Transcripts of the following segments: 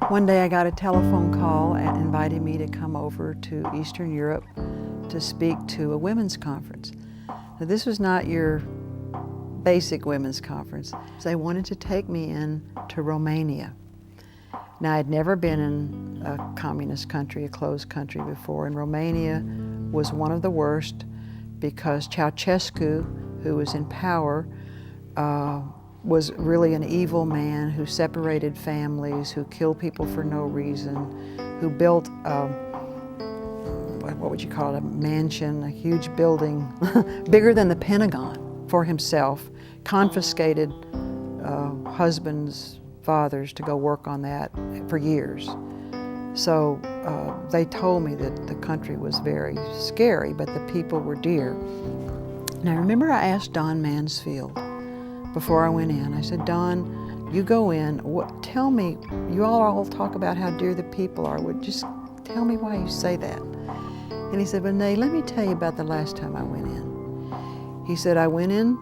One day I got a telephone call and invited me to come over to Eastern Europe to speak to a women's conference. Now, this was not your basic women's conference. They wanted to take me in to Romania. Now, I'd never been in a communist country, a closed country before, and Romania was one of the worst because Ceausescu, who was in power, was really an evil man who separated families, who killed people for no reason, who built what would you call it, a mansion, a huge building, bigger than the Pentagon for himself, confiscated husbands, fathers to go work on that for years. So they told me that the country was very scary, but the people were dear. And I remember I asked Don Mansfield before I went in, I said, Don, you go in, tell me, you all talk about how dear the people are, just tell me why you say that. And he said, Renee, let me tell you about the last time I went in. He said, I went in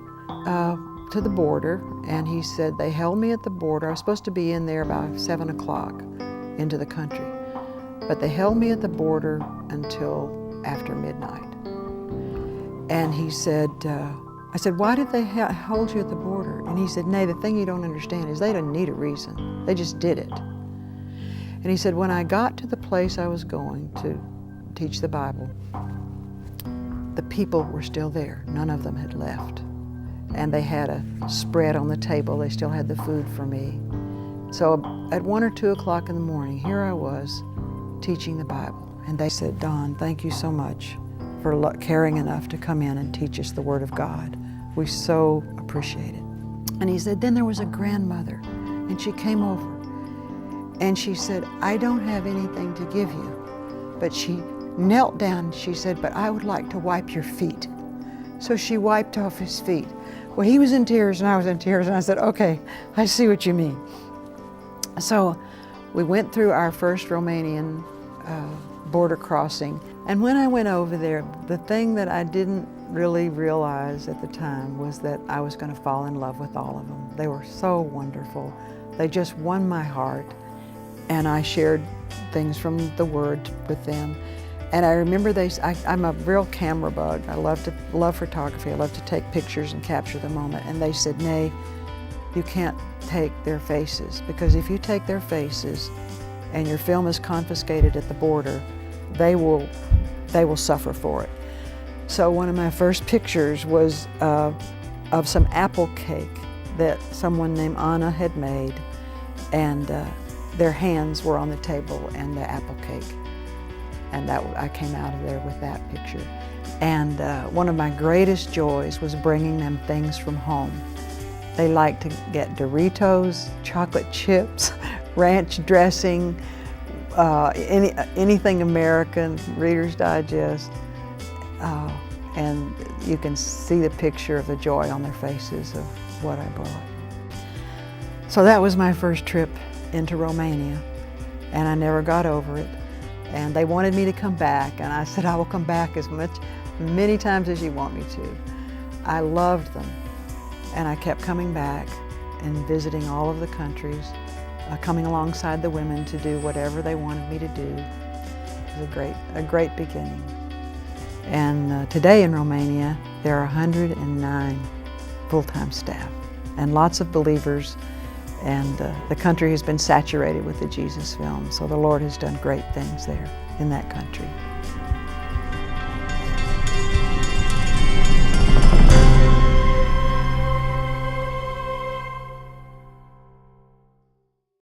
to the border, and he said, they held me at the border. I was supposed to be in there about 7 o'clock into the country, but they held me at the border until after midnight. And he said, I said, why did they hold you at the border? And he said, Nay, the thing you don't understand is they didn't need a reason. They just did it. And he said, when I got to the place I was going to teach the Bible, the people were still there. None of them had left. And they had a spread on the table. They still had the food for me. So at 1 or 2 o'clock in the morning, here I was teaching the Bible. And they said, Don, thank you so much for caring enough to come in and teach us the Word of God. We so appreciate it. And he said, then there was a grandmother, and she came over, and she said, I don't have anything to give you. But she knelt down, she said, but I would like to wipe your feet. So she wiped off his feet. Well, he was in tears, and I was in tears, and I said, okay, I see what you mean. So we went through our first Romanian border crossing. And when I went over there, the thing that I didn't really realize at the time was that I was going to fall in love with all of them. They were so wonderful. They just won my heart. And I shared things from the Word with them. And I remember I'm a real camera bug. I love photography. I love to take pictures and capture the moment. And they said, Nay, you can't take their faces, because if you take their faces and your film is confiscated at the border, they will suffer for it. So one of my first pictures was of some apple cake that someone named Anna had made, and their hands were on the table and the apple cake. And I came out of there with that picture. And one of my greatest joys was bringing them things from home. They like to get Doritos, chocolate chips, ranch dressing, anything American, Reader's Digest, and you can see the picture of the joy on their faces of what I brought. So that was my first trip into Romania, and I never got over it. And they wanted me to come back, and I said, I will come back many times as you want me to. I loved them, and I kept coming back and visiting all of the countries, coming alongside the women to do whatever they wanted me to do. It was a great beginning. And today in Romania, there are 109 full-time staff and lots of believers, and the country has been saturated with the Jesus film, so the Lord has done great things there in that country.